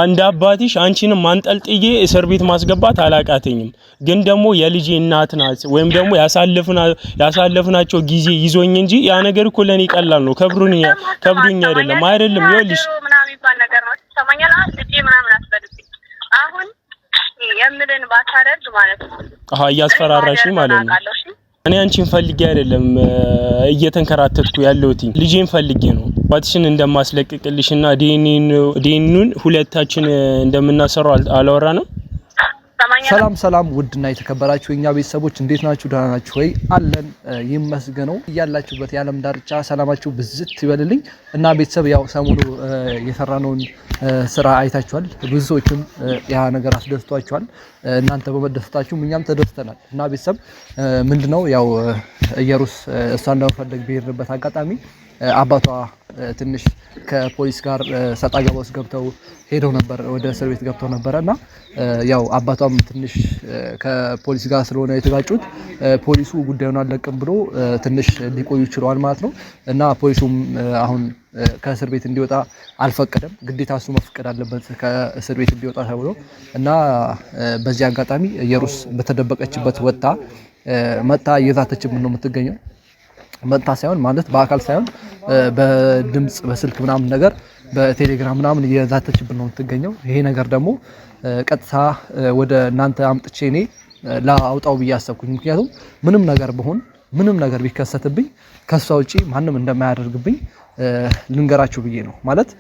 አንድ አባትሽ አንቺንም ማንጠልጥዬ እስር ቤት ማስገባት አላቃተኝም ግን ደግሞ የልጄ እናት ናት ወይም ደግሞ ያሳለፍናቸው ጊዜ ይዞኝ እንጂ ያ ነገር እኮ ለኔ ቀላል ነው ከብሩኝ አይደለም ይኸውልሽ ምናምን ይባል ነገር ነው ተሰማኛል ልጄ ምናምን አትበልብኝ አሁን የምልን ባታረድ ማለት ነው እያስፈራራሽ ማለት ነው እኔ አንቺን ፈልጌ አይደለም እየተንከራተትኩ ያለሁት ልጄን ፈልጌ ነው ባትሽን እንደማስለቅቅልሽና ዲኤንኤን ሁለታችን እንደምናሰራው አላወራንም ሰላም ውድና የተከበራችሁ እኛ ቤተሰቦች እንዴት ናችሁ ደህና ናችሁ ወይ አለን ይመስገነው ያላችሁበት የዓለም ዳርቻ ሰላማችሁ ብዝት ይበልልኝ እና ቤተሰብ ያው ሰሞኑ የሰራነውን ስራ አይታችኋል ብዙ ሰዎችም ያ ነገር አስደስቷቸዋል እናንተ በመደሰታችሁ እኛም ተደስተናል እና ቤተሰብ ምንድነው ያው ኢየሩስ እሷን ለመፈለግ በሄድንበት አጋጣሚ አባቷ ትንሽ ከፖሊስ ጋር ሰጣ ገባ ውስጥ ገብተው ሄደው ነበር ወደ እስር ቤት ገብተው ነበርና ያው አባቷም ትንሽ ከፖሊስ ጋር ስለሆነ የተጋጩት ፖሊሱ ጉዳዩን አለቅም ብሎ ትንሽ ሊቆዩ ይችላል ማለት ነው እና ፖሊሱም አሁን ከእስር ቤት እንዲወጣ አልፈቀደም ግዴታ እሱ መፍቀድ አለበት ከእስር ቤት እንዲወጣ ተብሎ እና በዚህ አጋጣሚ ኢየሩስ በተደበቀችበት መጣ እየዛተችብን ነው የምትገኘው መጣ ሳይሆን ማለት በአካል ሳይሆን በድምጽ በስልክ ምናምን ነገር በቴሌግራም ምናምን እየዛተችብን ነው የምትገኘው ይሄ ነገር ደግሞ ቀጥታ ወደ እናንተ አምጥቼ እኔ ላውጣው ብያሰብኩኝ ምክንያቱም ምንም ነገር ቢከሰትብኝ ከሷ ውጪ ማንንም እንደማያደርግብኝ ልንገራችሁ ብዬ ነው ማለት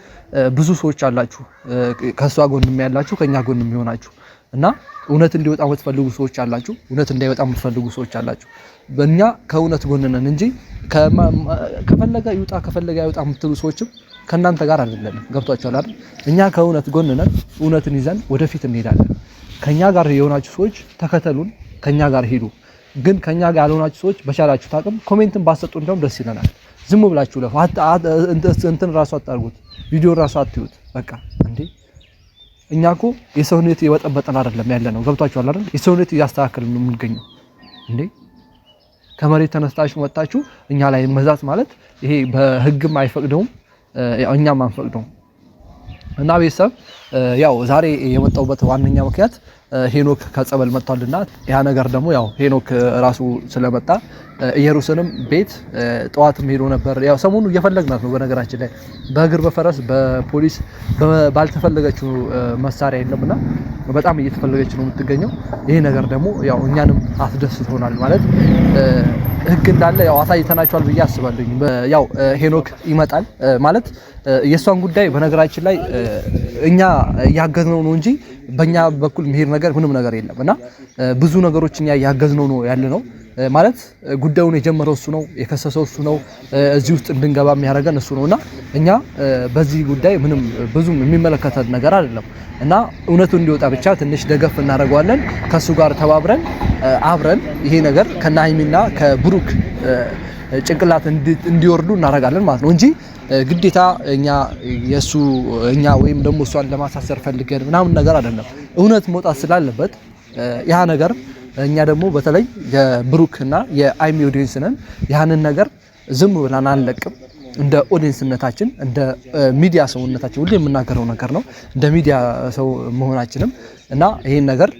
ብዙ ሰዎች አላችሁ ከሷ ጎንም ያላችሁ ከኛ ጎንም ይሆናችሁ እና እውነት እንዲወጣ የምትፈልጉ ሰዎች አላችሁ እውነት እንዳይወጣ የምትፈልጉ ሰዎች አላችሁ በእኛ ከእውነት ጎን ነን እንጂ ከፈለገ ይወጣ የምትሉ ሰዎችም ከናንተ ጋር አይደለም ገብቷችኋል አይደል እኛ ከእውነት ጎን ነን እውነትን ይዘን ወደፊት እንሄዳለን ከኛ ጋር የሆናችሁ ሰዎች ተከተሉን ከኛ ጋር ሄዱ ግን ከኛ ጋር ያልሆናችሁ ሰዎች በቻላችሁ ታቅም ኮሜንትን ባሰጡ እንደውም ደስ ይለናል ዝም ብላችሁ እንትን ራሱ አጣርጉት ቪዲዮ ራሱ አትዩት በቃ እንዴ እኛኮ የሰውነት የወጠበጠን አይደለም ያለነው ገብቷችኋል አይደል የሰውነት ያስተካክልን ነው የምንገኘው እንዴ ከመሬት ተነስታችሁ ወጣችሁ እኛ ላይ መዛት ማለት ይሄ በህግም አይፈቅደውም እኛም አንፈቅደውም እና ቤተሰብ ያው ዛሬ የመጣውበት ዋነኛ ምክንያት ሄኖክ ከጸበል መጥቷልና ያ ነገር ደግሞ ያው ሄኖክ ራሱ ስለመጣ ኢየሩሳሌም ቤት ጧትም ሄዶ ነበር ያው ሰሞኑ እየፈለግናት ነው በነገራችን ላይ በእግር በፈረስ በፖሊስ ባልተፈለገችው መሳሪያ የለምና በጣም እየተፈለገች ነው የምትገኘው ይሄ ነገር ደግሞ ያው እኛንም አስደስቶናል ማለት ህግ እንዳለ ያው አሳይተናቸዋል ብዬ አስባለሁ ያው ሄኖክ ይመጣል ማለት የሷን ጉዳይ በነገራችን ላይ እኛ ያገዝነው ነው እንጂ በእኛ በኩል መሄድ ነገር ምንም ነገር የለምና ብዙ ነገሮች እኛ ያገዝነው ነው ያለነው ማለት ጉዳዩን የጀመረው እሱ ነው የከሰሰው እሱ ነው እዚህ ውስጥ እንድንገባ የሚያደርገን እሱ ነውና እኛ በዚህ ጉዳይ ምንም ብዙም የሚመለከተን ነገር አይደለም እና እውነቱ እንዲወጣ ብቻ ትንሽ ደገፍ እናደርጋለን ከሱ ጋር ተባብረን አብረን ይሄ ነገር ከናይሚና ከብሩክ ጭንቅላት እንዲወርዱ እናደርጋለን ማለት ነው እንጂ ግዴታ እኛ ወይም ደግሞ እሷን ለማሳሰር ፈልገን ምናምን ነገር አይደለም እውነት መውጣት ስላለበት ያ ነገር እኛ ደግሞ በተለይ የብሩክና የአይሚ ኦዲየንስ ነን ያንን ነገር ዝም ብለን አንለቅም እንደ ኦዲየንስነታችን እንደ ሚዲያ ሰውነታችን ሁሉ የምናገረው ነገር ነው እንደ ሚዲያ ሰው መሆናችንም እና ይሄን ነገር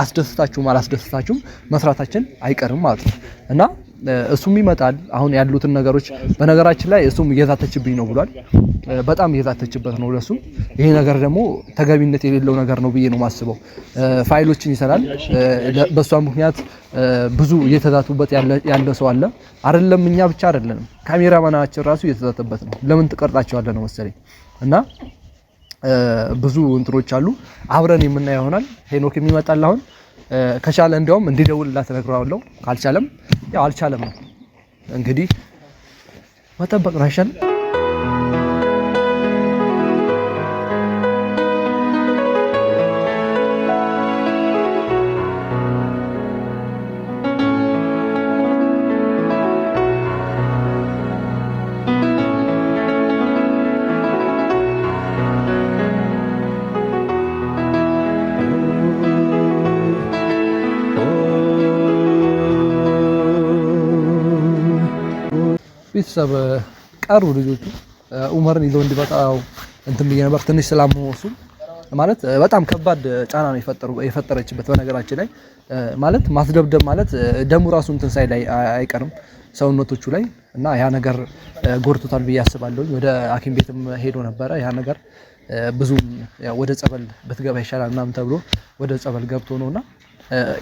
አስደስታችሁም አላስደስታችሁም መስራታችን አይቀርም ማለት ነው እና እሱም ይመጣል አሁን ያሉትን ነገሮች በነገራችን ላይ እሱም እየዛተችብኝ ነው ብሏል በጣም እየዛተችበት ነው ለሱ ይሄ ነገር ደግሞ ተገቢነት የሌለው ነገር ነው ብዬ ነው ማስበው ፋይሎችን ይሰራል በሷ ምክንያት ብዙ እየተዛቱበት ያለ ሰው አለ አይደለም እኛ ብቻ አይደለም ካሜራማናችን ራሱ እየተዛተበት ነው ለምን ተቀርጣቸዋለህ ነው መሰለኝ እና ብዙ እንትሮች አሉ አብረን የምናየው ይሆናል ሄኖክ የሚመጣል አሁን ከቻለ እንደውም እንዲደውልላት ተነግሯለሁ ካልቻለም ያው አልቻለም ነው እንግዲህ መጠበቅ ነው አይሻል ቤተሰብ ቀሩ ልጆቹ ኡመርን ይዘው እንዲመጣው እንትን ብዬ ነበር ትንሽ ሰላም ወሱ ማለት በጣም ከባድ ጫና ነው የፈጠረችበት በነገራችን ላይ ማለት ማስደብደብ ማለት ደሙ ራሱ እንትን ሳይ ላይ አይቀርም ሰውነቶቹ ላይ እና ያ ነገር ጎርቶታል ብዬ አስባለሁ። ወደ ሐኪም ቤትም ሄዶ ነበረ። ያ ነገር ብዙም ወደ ጸበል በትገባ ይሻላል ምናምን ተብሎ ወደ ጸበል ገብቶ ነውና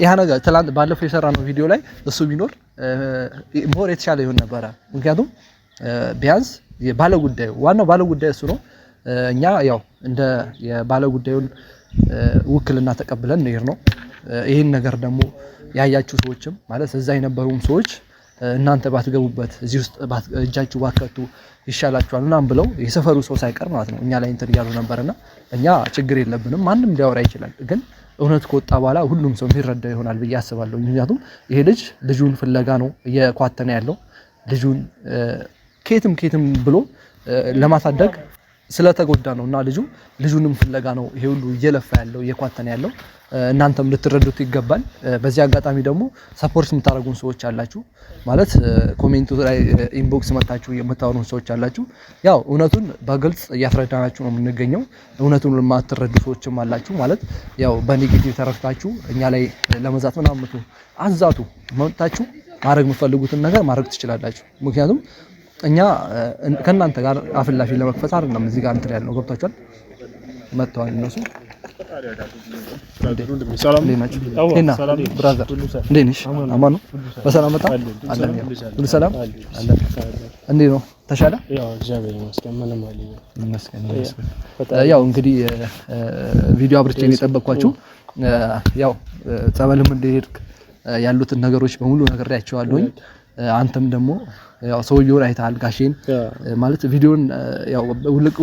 ያ ነገር ትላንት ባለፈው የሰራነው ቪዲዮ ላይ እሱ ቢኖር ሞር የተሻለ ይሆን ነበረ። ምክንያቱም ቢያንስ ባለጉዳዩ ዋናው ባለጉዳዩ እሱ ነው። እኛ ያው እንደ የባለጉዳዩን ውክልና ተቀብለን ነው። ይሄን ነገር ደግሞ ያያችሁ ሰዎችም ማለት እዛ የነበሩም ሰዎች እናንተ ባትገቡበት እዚህ ውስጥ እጃችሁ ባከቱ ይሻላችኋል ምናምን ብለው የሰፈሩ ሰው ሳይቀር ማለት ነው እኛ ላይ እንትን ያሉ ነበርና እኛ ችግር የለብንም ማንም ሊያወራ ይችላል። ግን እውነት ከወጣ በኋላ ሁሉም ሰው የሚረዳው ይሆናል ብዬ አስባለሁ። ምክንያቱም ይሄ ልጅ ልጁን ፍለጋ ነው እየኳተነ ያለው ልጁን ኬትም ብሎ ለማሳደግ ስለተጎዳ ነውና ልጁንም ፍለጋ ነው ይሄ ሁሉ እየለፋ ያለው እየኳተነ ያለው። እናንተም ልትረዱት ይገባል። በዚህ አጋጣሚ ደግሞ ሰፖርት የምታደርጉን ሰዎች አላችሁ ማለት ኮሜንቱ ላይ ኢንቦክስ መጣችሁ የምታወሩን ሰዎች አላችሁ። ያው እውነቱን በግልጽ እያስረዳናችሁ ነው የምንገኘው። እውነቱን ለማትረዱ ሰዎችም አላችሁ ማለት ያው በኔጌቲቭ ተረፍታችሁ እኛ ላይ ለመዛት ምናምን አዛቱ መምጣችሁ ማድረግ የምትፈልጉትን ነገር ማድረግ ትችላላችሁ። ምክንያቱም እኛ ከናንተ ጋር አፍላፊ ለመክፈት አይደለም እዚህ ጋር እንትን ያለው ገብታችኋል። መጥተዋል እነሱ ሰላም ሌና ብራዘር እንዴት ነሽ? አማን ነው በሰላም መጣ አለን ሁሉ ሰላም አለን። እንዴት ነው ተሻለ? ያው እግዚአብሔር ይመስገን ምንም አይልም ይመስገን። ያው እንግዲህ ቪዲዮ አብርቼን የጠበቅኳችሁ ያው ጸበልም እንደሄድክ ያሉትን ነገሮች በሙሉ ነግሬያቸዋለሁኝ። አንተም ደግሞ ያው ሰውየውን አይተሃል ጋሼን ማለት ቪዲዮን ያው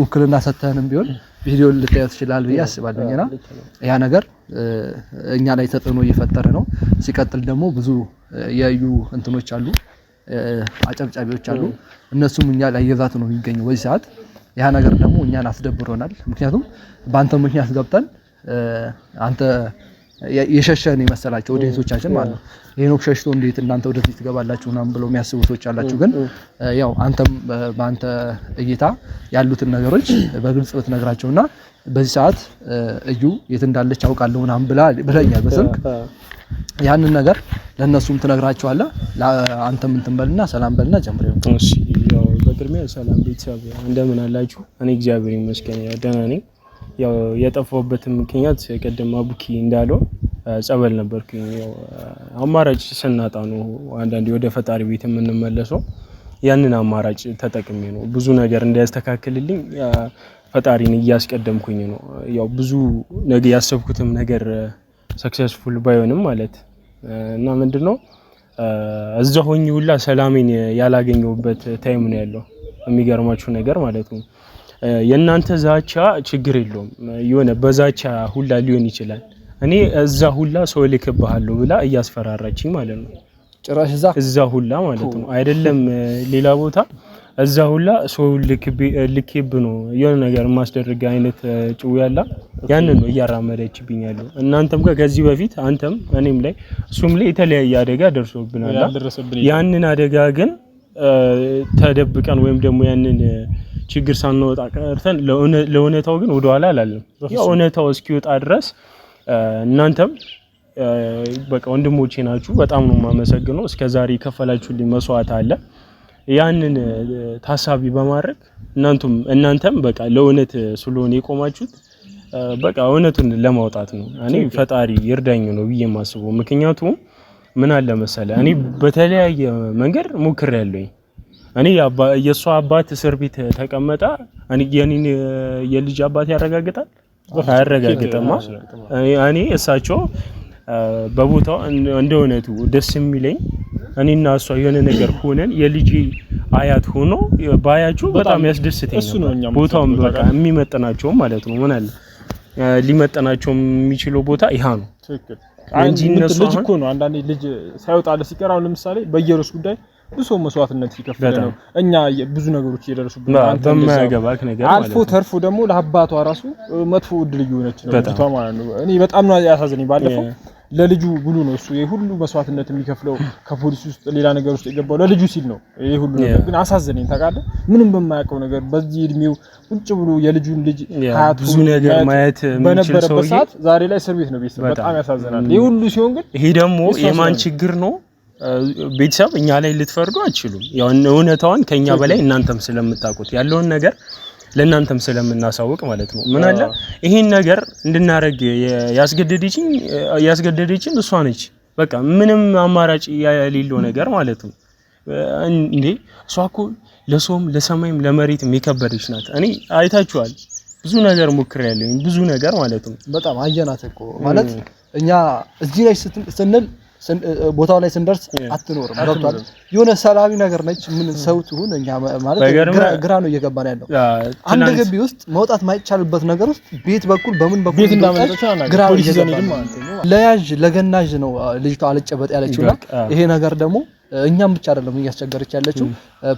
ውክልና ሰተንም ቢሆን ቪዲዮን ልታየው ትችላለህ ብዬ አስባለሁና ያ ነገር እኛ ላይ ተጽዕኖ እየፈጠረ ነው። ሲቀጥል ደግሞ ብዙ ያዩ እንትኖች አሉ አጨብጫቢዎች አሉ። እነሱም እኛ ላይ የዛት ነው የሚገኘው በዚህ ሰዓት። ያ ነገር ደግሞ እኛን አስደብሮናል። ምክንያቱም በአንተ ምክንያት ገብተን አንተ የሸሸን የመሰላቸው ኦዲየንሶቻችን ማለት ነው ሄኖክ ሸሽቶ እንዴት እናንተ ወደዚህ ትገባላችሁ ምናምን ብለው የሚያስቡ ሰዎች አላችሁ። ግን ያው አንተም በአንተ እይታ ያሉትን ነገሮች በግልጽ ብትነግራቸውና በዚህ ሰዓት እዩ የት እንዳለች አውቃለሁ ምናምን ብለኛል በስልክ ያንን ነገር ለነሱም ትነግራቸዋለህ። አንተም እንትን በልና ሰላም በልና ጀምረው። እሺ ያው በቅድሚያ ሰላም ቤተሰብ እንደምን አላችሁ? እኔ እግዚአብሔር ይመስገን ደህና ነኝ። ያው የጠፋሁበት ምክንያት ቀደም አቡኪ እንዳለው ጸበል ነበርኩኝ። ያው አማራጭ ስናጣ ነው አንዳንዴ ወደ ፈጣሪ ቤት የምንመለሰው። ያንን አማራጭ ተጠቅሜ ነው ብዙ ነገር እንዲያስተካክልልኝ ፈጣሪን እያስቀደምኩኝ ነው። ያው ብዙ ነገር ያሰብኩትም ነገር ሰክሰስፉል ባይሆንም ማለት እና ምንድነው እዛ ሆኜ ሁላ ሰላሜን ያላገኘሁበት ታይም ነው ያለው። የሚገርማችሁ ነገር ማለት ነው የእናንተ ዛቻ ችግር የለውም የሆነ በዛቻ ሁላ ሊሆን ይችላል። እኔ እዛ ሁላ ሰው ልክብሃለሁ ብላ እያስፈራራችኝ ማለት ነው። ጭራሽ እዛ ሁላ ማለት ነው አይደለም ሌላ ቦታ እዛ ሁላ ሰው ልክብ ነው የሆነ ነገር ማስደረግ አይነት ጭው ያላ ያንን ነው እያራመደችብኝ ያለው። እናንተም ጋር ከዚህ በፊት አንተም እኔም ላይ እሱም ላይ የተለያየ አደጋ ደርሶብናል። ያንን አደጋ ግን ተደብቀን ወይም ደግሞ ያንን ችግር ሳንወጣ ቀርተን ለእውነታው ግን ወደኋላ አላለም። ያው እውነታው እስኪወጣ ድረስ እናንተም በቃ ወንድሞቼ ናችሁ። በጣም ነው የማመሰግነው። እስከዛሬ የከፈላችሁልኝ መስዋዕት አለ። ያንን ታሳቢ በማድረግ እናንተም በቃ ለእውነት ስለሆነ የቆማችሁት በቃ እውነቱን ለማውጣት ነው። እኔ ፈጣሪ ይርዳኝ ነው ብዬ የማስበው። ምክንያቱም ምን አለ መሰለህ እኔ በተለያየ መንገድ ሞክሬያለሁኝ። እኔ የሷ አባት እስር ቤት ተቀመጣ የኔን የልጅ አባት ያረጋግጣል አያረጋግጥም። እኔ እሳቸው በቦታው እንደውነቱ ደስ የሚለኝ እኔና እሷ የሆነ ነገር ሆነን የልጅ አያት ሆኖ ባያችሁ በጣም ያስደስተኝ ነው። ቦታውም በቃ የሚመጥናቸው ማለት ነው። ምን አለ ሊመጥናቸው የሚችለው ቦታ ይሃ ነው። ትክክል አንጂ እነሱ ልጅ እኮ ነው አንዳንዴ ልጅ ሳይወጣለ ሲቀር አሁን ለምሳሌ በየሩስ ጉዳይ ብዙ መስዋዕትነት ይከፍላል ነው። እኛ ብዙ ነገሮች እየደረሱብን አንተ በማያገባክ ነገር ማለት አልፎ ተርፎ ደግሞ ለአባቷ ራሱ መጥፎ እድል እየሆነች ነው ማለት ነው። እኔ በጣም ነው ያሳዘነኝ። ባለፈው ለልጁ ብሉ ነው እሱ የሁሉ መስዋዕትነት የሚከፍለው ከፖሊስ ውስጥ ሌላ ነገር ውስጥ የገባው ለልጁ ሲል ነው ይሄ ሁሉ ነገር ግን አሳዘነኝ ታውቃለህ ምንም በማያውቀው ነገር በዚህ እድሜው ቁጭ ብሎ የልጁን ልጅ ሀያቱ ብዙ ነገር ማየት የሚችል ሰው ዛሬ ላይ እስር ቤት ነው ቤተሰብ በጣም ያሳዝናል ይሄ ሁሉ ሲሆን ግን ይሄ ደግሞ የማን ችግር ነው ቤተሰብ እኛ ላይ ልትፈርዱ አትችሉም ያው እውነታውን ከኛ በላይ እናንተም ስለምታውቁት ያለውን ነገር ለእናንተም ስለምናሳውቅ ማለት ነው ምን አለ ይሄን ነገር እንድናረግ ያስገደደችን እሷ ነች በቃ ምንም አማራጭ የሌለው ነገር ማለት ነው እንዴ እሷ እኮ ለሶም ለሰማይም ለመሬትም የከበደች ናት እኔ አይታችኋል ብዙ ነገር ሞክሬያለሁ ብዙ ነገር ማለት ነው በጣም አየናት እኮ ማለት እኛ እዚህ ላይ ስንል ቦታው ላይ ስንደርስ አትኖርም ገብቷል የሆነ ሰላቢ ነገር ነች ምን ሰው ትሁን እኛ ማለት ግራ ነው እየገባን ያለው አንድ ግቢ ውስጥ መውጣት ማይቻልበት ነገር ውስጥ ቤት በኩል በምን በኩል ቤት እንዳመጣች ግራ ይዘነድም ማለት ነው ለያዥ ለገናዥ ነው ልጅቷ አልጨበጥ ያለችውና ይሄ ነገር ደግሞ እኛም ብቻ አይደለም እያስቸገረች ያለችው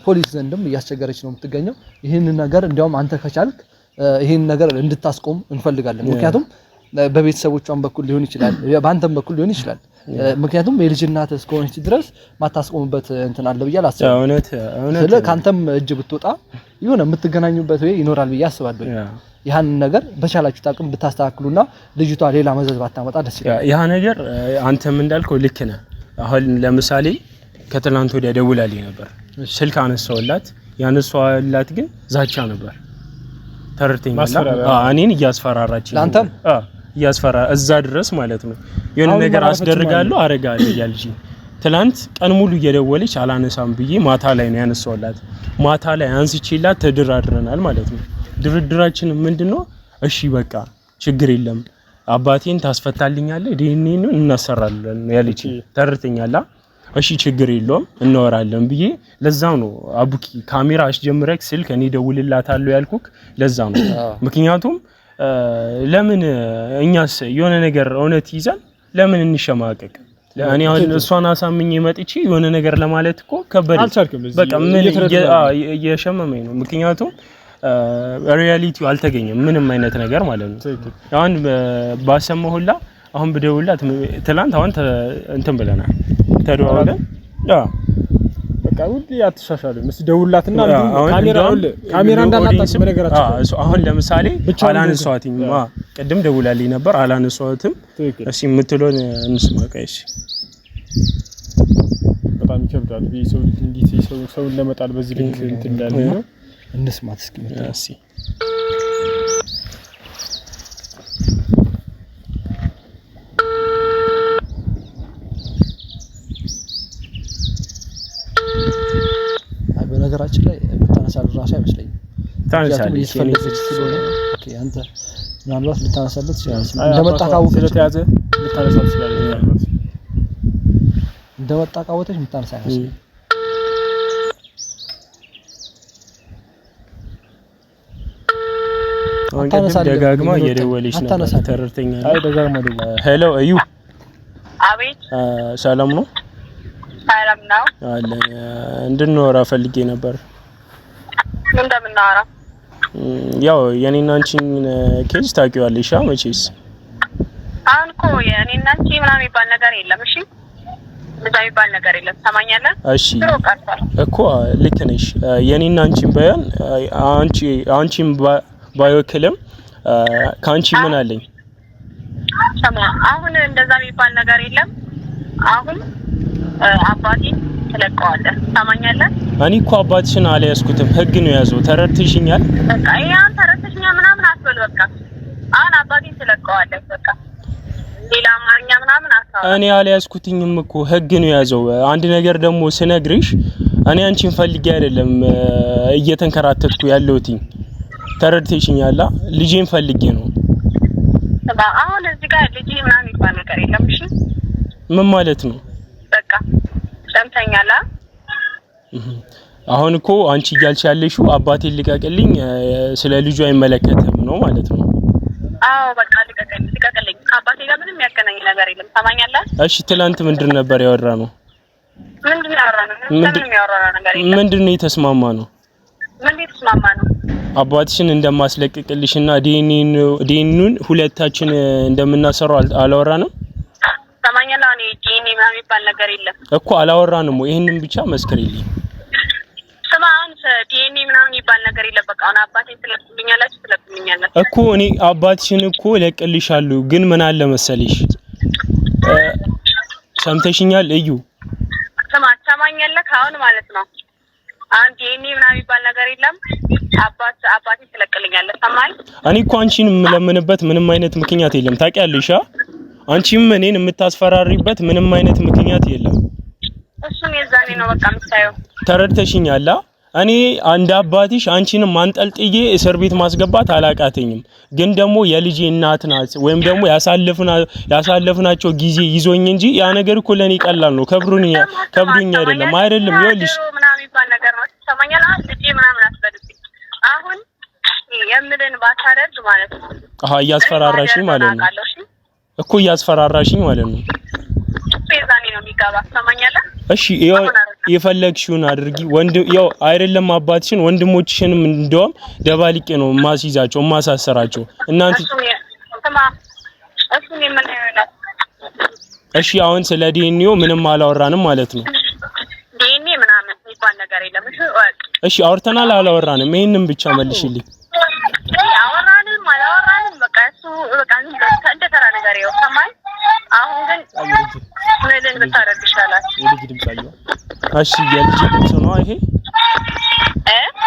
ፖሊስ ዘንድም እያስቸገረች ነው የምትገኘው ይሄን ነገር እንዲያውም አንተ ከቻልክ ይሄን ነገር እንድታስቆም እንፈልጋለን ምክንያቱም በቤተሰቦቿም በኩል ሊሆን ይችላል በአንተም በኩል ሊሆን ይችላል ምክንያቱም የልጅናት እስከሆነች ድረስ ማታስቆምበት እንትን አለ ብዬ አላስብም እውነት ስለ ካንተም እጅ ብትወጣ ይሆነ የምትገናኙበት ወይ ይኖራል ብዬ አስባለሁ ያን ነገር በቻላችሁ ታቅም ብታስተካክሉና ልጅቷ ሌላ መዘዝ ባታመጣ ደስ ይላል ያ ነገር አንተም እንዳልከው ልክ ነህ አሁን ለምሳሌ ከትላንት ወዲያ ደውላልኝ ነበር ስልክ አነሳውላት ያነሳውላት ግን ዛቻ ነበር ተርተኛላ እኔን እያስፈራራች ላንተም እያስፈራ እዛ ድረስ ማለት ነው የሆነ ነገር አስደርጋለሁ አረጋለሁ ያልጂ ትላንት ቀን ሙሉ እየደወለች አላነሳም ብዬ ማታ ላይ ነው ያነሳውላት ማታ ላይ አንስቼላት ተድራድረናል ማለት ነው ድርድራችን ምንድነው እሺ በቃ ችግር የለም አባቴን ታስፈታልኛለህ ዲኤንኤን እናሰራለን ያለች ተርተኛላ እሺ ችግር የለውም እናወራለን ብዬ ለዛው ነው አቡኪ ካሜራ አስጀምረክ ስልክ እኔ ደውልላታለሁ ያልኩክ ለዛው ነው ምክንያቱም ለምን እኛስ የሆነ ነገር እውነት ይዛል ለምን እንሸማቀቅ ለእኔ አሁን እሷን አሳምኜ መጥቼ የሆነ ነገር ለማለት እኮ ከበደ በቃ ምን እየሸመመኝ ነው ምክንያቱም ሪያሊቲው አልተገኘም ምንም አይነት ነገር ማለት ነው አሁን ባሰማሁላ አሁን በደውላት ትላንት አሁን እንትን ብለናል ተደዋውለን በቃ ሁሉ ያተሻሻለ ደውላትና ካሜራ እንዳናጣስ በነገራችን አሁን ለምሳሌ አላነሳዋትም ቀደም ደውላልኝ ነበር አላነሳዋትም እሺ የምትሎን እንስማቀይሽ በጣም ይከብዳል በሰው ልጅ እንዴት ሰው ለመጣል በዚህ ልክ እንትን እንዳለ ነው እንስማት እስኪ እሺ ነገራችን ላይ ብታነሳል ራሱ አይመስለኝም ታነሳለች ይፈልገች ስለሆነ ኦኬ አንተ ምናልባት ልታነሳለት ይችላል እንደመጣ ካወቀች ስለተያዘ ልታነሳለት ይችላል እንደመጣ ካወቀች ምታነሳ አይመስለኝም ደጋግማ እየደወለች ነበር ተረርተኛል አይ ደጋግማ ደወለ ሄሎ እዩ አቤት ሰላም ነው ሰላም ነው አለን እንድንወራ ፈልጌ ነበር ምን እንደምናወራ ያው የኔና አንቺን ኬዝ ታውቂዋለሽ መቼስ አሁን እኮ የኔና አንቺ ምናምን የሚባል ነገር የለም እሺ እንደዛ የሚባል ነገር የለም ሰማኛለህ እሺ እኮ ልክ ነሽ የኔና አንቺን ባያን አንቺን ባይወክልም ካንቺ ምን አለኝ ሰማ አሁን እንደዛ የሚባል ነገር የለም አሁን አባቴ ተለቀዋለህ ሰማኛለህ እኔ እኮ አባትሽን አልያዝኩትም ህግ ነው ያዘው ተረድተሽኛል በቃ ያን ተረድተሽኛል ምናምን አትበል በቃ አሁን አባቴ ተለቀዋለህ በቃ ሌላ አማርኛ ምናምን አታውራ እኔ አልያዝኩትኝም እኮ ህግ ነው ያዘው አንድ ነገር ደግሞ ስነግርሽ እኔ አንቺን ፈልጌ አይደለም እየተንከራተትኩ ያለሁትኝ ተረድተሽኛል ልጄን ፈልጌ ነው አሁን እዚህ ጋር ልጄ ምናምን የሚባል ነገር የለም እሺ ምን ማለት ነው በቃ ሰምተኛላ አሁን እኮ አንቺ እያልሽ ያለሽው አባቴ ልቀቅልኝ ስለ ልጁ አይመለከተም ነው ማለት ነው አዎ በቃ ልቀቅልኝ ከአባቴ ጋር ምንም ያገናኝ ነገር የለም ሰማኛላ እሺ ትላንት ምንድን ነበር ያወራነው ምንድን ያወራነው ምንም ያወራነው ነገር የለም ምንድን ነው የተስማማነው ምን የተስማማ ነው አባትሽን እንደማስለቅቅልሽና ዲኤንኤን ሁለታችን እንደምናሰራው አላወራንም ሰማኛለህ። እኔ ዲኤንኤ ምናምን የሚባል ነገር የለም እኮ አላወራንም። ይሄንን ብቻ መስክሪልኝ። ስማ አሁን ዲኤንኤ ምናምን የሚባል ነገር የለም። በቃ አሁን አባቴን ትለቁልኛላችሁ እኮ እኔ አባትሽን እኮ ለቅልሻለሁ። ግን ምን አለ መሰለሽ ሰምተሽኛል እዩ? ስማ ሰማኛለህ አሁን ማለት ነው። አሁን ዲኤንኤ ምናምን የሚባል ነገር የለም። አባቴን ትለቅልኛለህ ሰማኝ። እኔ እኮ አንቺን የምለምንበት ምንም አይነት ምክንያት የለም ታውቂያለሽ። አንቺም እኔን የምታስፈራሪበት ምንም አይነት ምክንያት የለም። እሱም የዛኔ ነው በቃ የምታየው። ተረድተሽኛል? እኔ አንድ አባትሽ አንቺን ማንጠልጥዬ እስር ቤት ማስገባት አላቃተኝም። ግን ደግሞ የልጄ እናት ናት ወይም ደግሞ ያሳለፍናቸው ጊዜ ይዞኝ እንጂ ያ ነገር እኮ ለኔ ቀላል ነው። ከብሩኝ አይደለም ይኸውልሽ ምናምን የሚባል ነገር ነው ሰማኛል። አሁን ልጄ ምናምን አስፈልግኝ አሁን የምልን ባታረድ ማለት ነው። እያስፈራራሽኝ ማለት ነው እኮ እያስፈራራሽኝ ማለት ነው። ፌዛኔ ነው የሚገባ ሰማኛለህ? እሺ የፈለግሽውን አድርጊ። ያው አይደለም አባትሽን ወንድሞችሽንም እንደውም ደባልቄ ነው ማስይዛቸው ማሳሰራቸው እናንተ እሺ አሁን ስለ ዲኤንኤው ምንም አላወራንም ማለት ነው። ዲኤንኤ ምናምን የሚባል ነገር የለም። እሺ አውርተናል አላወራንም? ይሄንን ብቻ መልሽልኝ። አላወራንም በቃ እሱ በቃ እንደ ተራ ነገር ነው ሰማኝ። አሁን ግን ምንን ብታረግ ይሻላል? የልጅ ድምጽ አየሁ። እሺ የልጅ ድምጽ ነው ይሄ?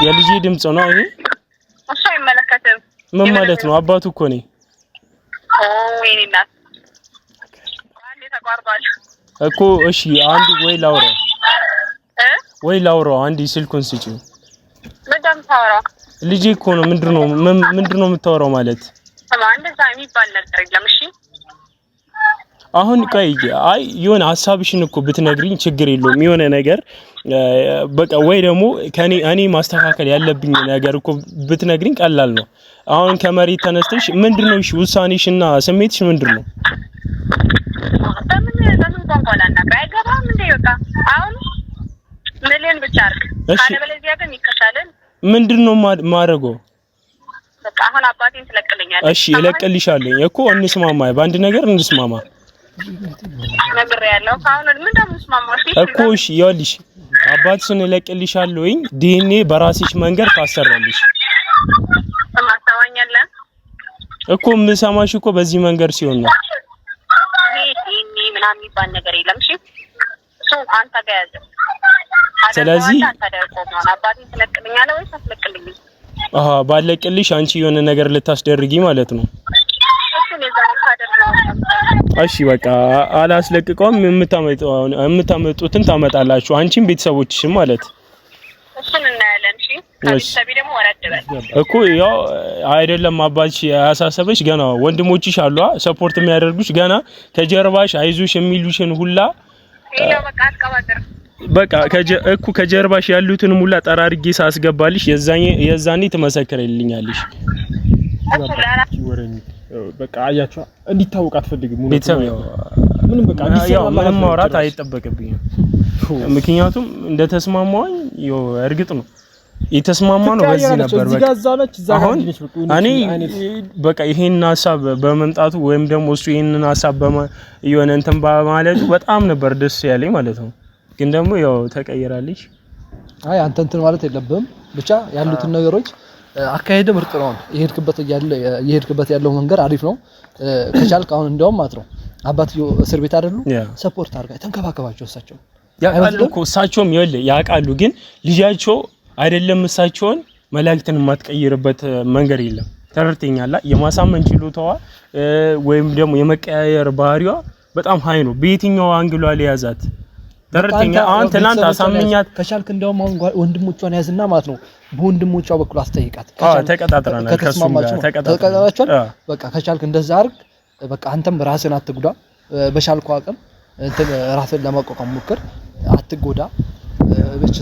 የልጅ ድምጽ ነው ይሄ? እሱ አይመለከትም። ምን ማለት ነው? አባቱ እኮ ነኝ። ወይኔ እናት አንዴ ተቋርጧል እኮ። እሺ አንዴ ወይ ላውራው አንዴ ስልኩን ስጪው። ምንድነው የምታወራው? ልጄ እኮ ነው። ምንድነው የምታወራው ማለት? እንደዛ የሚባል ነገር የለም። እሺ አሁን ቆይ የሆነ ሐሳብሽን እኮ ብትነግሪኝ ችግር የለውም። የሆነ ነገር በቃ ወይ ደግሞ እኔ ማስተካከል ያለብኝ ነገር እኮ ብትነግሪኝ ቀላል ነው። አሁን ከመሬት ተነስተሽ ምንድነው እሺ ውሳኔሽና ስሜትሽ ምንድነው? በምን ቋንቋ ላናግርህ አይገባም እንዴ? በቃ አሁን ምልን ብቻ አድርግ። ካለበለዚያ ግን ይከታለን። ምንድነው ማድረገው? በቃ አሁን አባቴን ትለቅልኛለህ? እሺ እለቅልሻለሁ እኮ እንስማማ፣ በአንድ ነገር እንስማማ። ነገር ያለው ካሁን ምን እንደምንስማማሽ እኮ እሺ ይኸውልሽ አባትሽን እለቅልሻለሁኝ። ዲኤንኤ በራስሽ መንገድ ታሰራለሽ። ማስተዋኛለህ እኮ የምሰማሽ እኮ በዚህ መንገድ ሲሆን ነው። ዲኤንኤ ምናምን የሚባል ነገር የለም። እሺ እሱ አንተ ጋር ያዘ። ስለዚህ አባቴን ትለቅልኛለህ ወይስ አትለቅልኝም? ባለቅልሽ አንቺ የሆነ ነገር ልታስደርጊ ማለት ነው። እሺ በቃ አላስለቅቀውም። የምታመጡትን ታመጣላችሁ አንቺም ቤተሰቦችሽም ማለት እሱን እናያለን። እሺ ከቤተሰቤ ደግሞ ወረድ በል እኮ ያው አይደለም አባትሽ ያሳሰበሽ ገና ወንድሞችሽ አሉ ሰፖርት የሚያደርጉሽ ገና ከጀርባሽ አይዞሽ የሚሉሽን ሁላ ይሄው በቃ አስቀባጥር በቃ ከጀርባሽ ያሉትን ሙላ ጠራርጌ ሳስገባልሽ የዛኔ ትመሰክርልኛለሽ። በቃ አያችሁ እንዲታወቅ አትፈልግም ቤተሰብ ምንም ማውራት አይጠበቅብኝም። ምክንያቱም እንደተስማማኝ እርግጥ ነው የተስማማ ነው። በዚህ ነበር በቃ አሁን እኔ በቃ ይሄን ሐሳብ በመምጣቱ ወይም ደግሞ እሱ ይሄንን ሐሳብ የሆነ እንትን በማለቱ በጣም ነበር ደስ ያለኝ ማለት ነው። ግን ደግሞ ተቀየራለች። አንተ እንትን ማለት የለብህም። ብቻ ያሉትን ነገሮች አካሄደ ምርጥ ነው። የሄድክበት ያለው መንገድ አሪፍ ነው። ከቻልክ አሁን እንደውም ማለት ነው አባትየው እስር ቤት አይደሉ? ሰፖርት አድርጋ ተንከባከባቸው። እሳቸው ያቃሉ እኮ እሳቸውም ያቃሉ። ግን ልጃቸው አይደለም እሳቸውን መላእክትን የማትቀይርበት መንገድ የለም። ተረድተኛላ? የማሳመን ችሎታዋ ወይም ደግሞ የመቀያየር ባህሪዋ በጣም ሃይ ነው። በየትኛው አንግሏ ሊያዛት ተረድተኛ? አሁን ትናንት አሳመኛት። ከቻልክ እንደውም አሁን ወንድሞቿን ያዝና ማለት ነው በወንድሞቿ በኩል አስጠይቃት። ተቀጣጥረናል። ከተስማማችሁ ተቀጣጣችኋል። በቃ ከቻልክ እንደዛ አድርግ። በቃ አንተም ራስን አትጉዳ። በቻልኩ አቅም እንትን ራስን ለማቋቋም ሞክር። አትጎዳ። ብቻ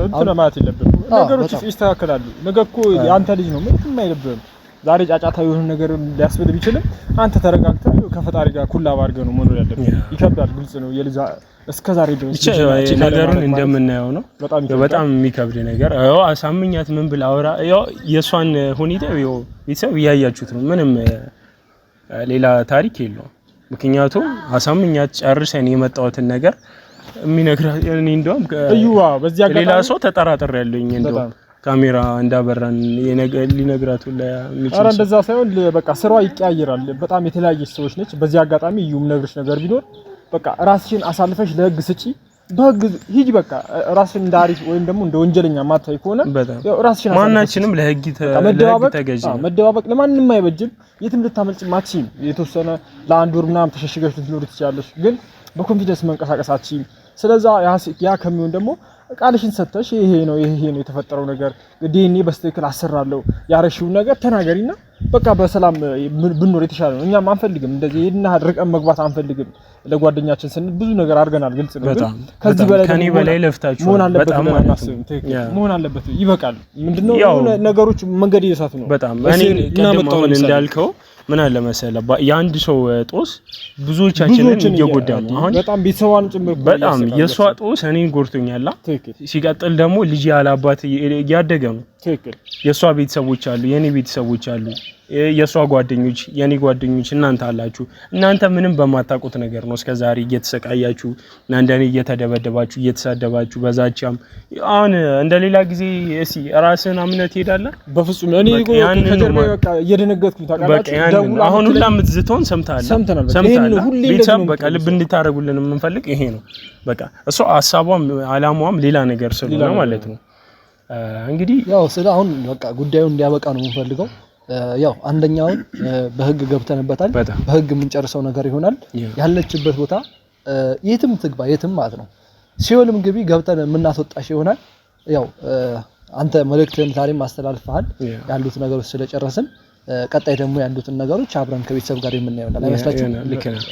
እንትን ማለት የለብህም። ነገሮች ይስተካከላሉ። ነገ እኮ አንተ ልጅ ነው ምንም አይደብህም። ዛሬ ጫጫታ የሆነ ነገር ሊያስብል ቢችልም አንተ ተረጋግተህ ከፈጣሪ ጋር ኩላብ አድርገህ ነው መኖር ያለብህ። ይከብዳል፣ ግልጽ ነው። የልጅ እስከዛሬ ድረስ ነገሩን እንደምናየው ነው። በጣም የሚከብድ ነገር አሳምኛት ምን ብላ አውራ የሷን ሁኔታ ቤተሰብ እያያችሁት ነው። ምንም ሌላ ታሪክ የለውም። ምክንያቱም አሳምኛት ጨርሰን የመጣሁትን ነገር የሚነግራት እኔ እንደውም እዩዋ በዚያ ጋር ሌላ ሰው ተጠራጥሬ ያለኝ እንደውም ካሜራ እንዳበራን ሊነግራት ሁላ ኧረ እንደዛ ሳይሆን በቃ ስራው ይቀያየራል። በጣም የተለያየ ሰዎች ነች። በዚህ አጋጣሚ እዩም ነግርሽ ነገር ቢኖር በቃ ራስሽን አሳልፈሽ ለህግ ስጪ። በህግ ሂጂ በቃ ራስሽን እንዳሪፍ ወይም ደግሞ እንደ ወንጀለኛ ማታይ ከሆነ ያው ራስሽን ማናችንም ለህግ ተገዥ መደባበቅ ለማንንም አይበጅም። የትም ልታመልጭ ማትችም። የተወሰነ ለአንድ ወር ምናምን ተሸሽገሽ ልትኖር ትችያለሽ፣ ግን በኮንፊደንስ መንቀሳቀሳችን። ስለዚህ ያ ከሚሆን ደግሞ ቃልሽን ሰጥተሽ ይሄ ነው የተፈጠረው ነገር ዲኤንኤ በስተክል አሰራለሁ ያረሽው ነገር ተናገሪና በቃ በሰላም ብንኖር የተሻለ ነው። እኛም አንፈልግም እንደዚህ ሄድና ርቀን መግባት አንፈልግም። ለጓደኛችን ስንል ብዙ ነገር አድርገናል፣ ግልጽ ነው። ከዚህ ከኔ በላይ ለፍታችሁ በጣም መሆን አለበት። ይበቃል። ምንድነው ነገሮች መንገድ እየሳቱ ነው። በጣም እኔ እናመጣው እንዳልከው ምን አለ መሰለህ የአንድ ሰው ጦስ ብዙዎቻችንን እየጎዳ ነው። አሁን በጣም ቤተሰቧን ጭምር በጣም የሷ ጦስ እኔን ጎርቶኛል። ሲቀጥል ደግሞ ልጅ ያለ አባት ያደገ ነው። የሷ ቤተሰቦች አሉ፣ የኔ ቤተሰቦች አሉ፣ የሷ ጓደኞች፣ የኔ ጓደኞች እናንተ አላችሁ። እናንተ ምንም በማታውቁት ነገር ነው እስከዛሬ እየተሰቃያችሁ እና እንደኔ እየተደበደባችሁ እየተሳደባችሁ በዛቻም አሁን እንደሌላ ጊዜ እሺ ራስህን አምነት ሄዳለህ። በፍጹም እኔ ከጀርባ በቃ እየደነገጥኩኝ ታውቃላችሁ። አሁን ሁላ የምትዝተውን ሰምተናል። ቤተሰብ በቃ ልብ እንድታረጉልን የምንፈልግ ይሄ ነው። በቃ እሷ ሀሳቧም አላማዋም ሌላ ነገር ስለሆነ ማለት ነው። እንግዲህ ያው ስለ አሁን በቃ ጉዳዩ እንዲያበቃ ነው የምንፈልገው። ያው አንደኛውን በህግ ገብተንበታል። በህግ የምንጨርሰው ነገር ይሆናል። ያለችበት ቦታ የትም ትግባ የትም ማለት ነው። ሲኦልም ግቢ ገብተን የምናስወጣሽ ይሆናል። ያው አንተ መልእክትን ዛሬም አስተላልፈሃል። ያሉት ነገሮች ስለጨረስን ቀጣይ ደግሞ ያሉትን ነገሮች አብረን ከቤተሰብ ጋር የምናየው አይመስላችሁም? ልክ ነህ።